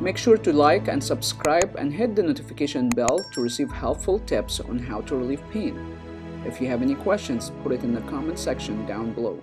Make sure to like and subscribe and hit the notification bell to receive helpful tips on how to relieve pain. If you have any questions, put it in the comment section down below.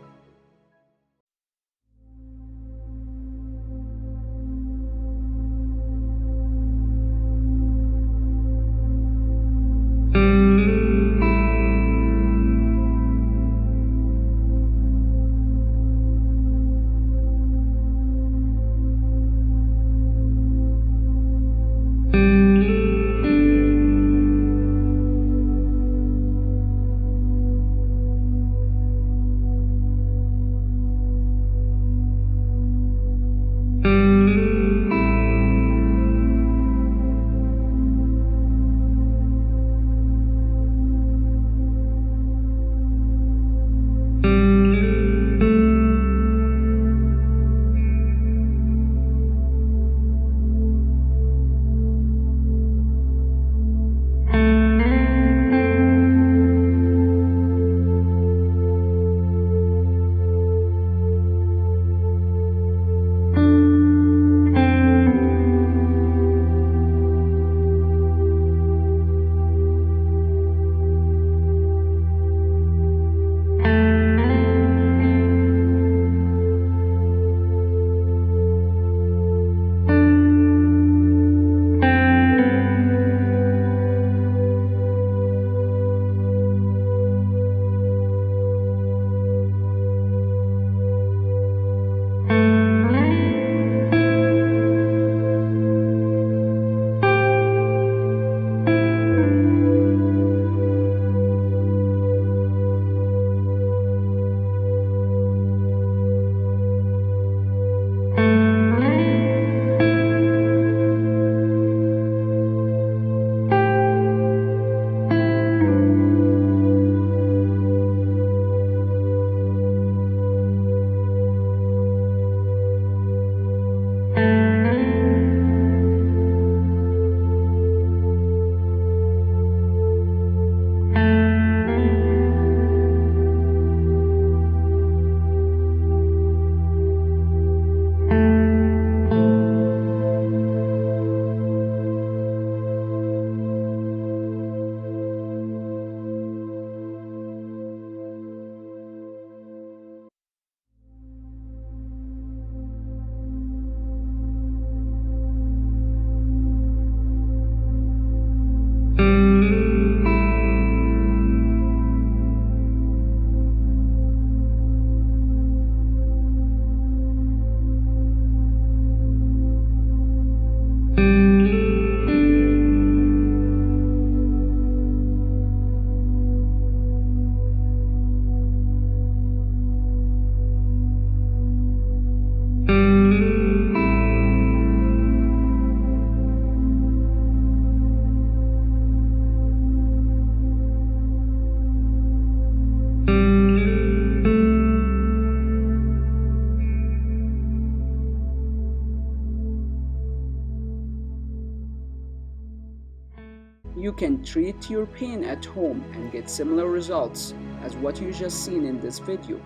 You can treat your pain at home and get similar results as what you just seen in this video.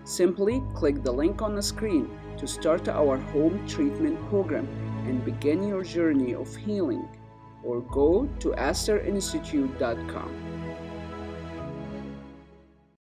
Simply click the link on the screen to start our home treatment program and begin your journey of healing, or go to astrinstitute.com.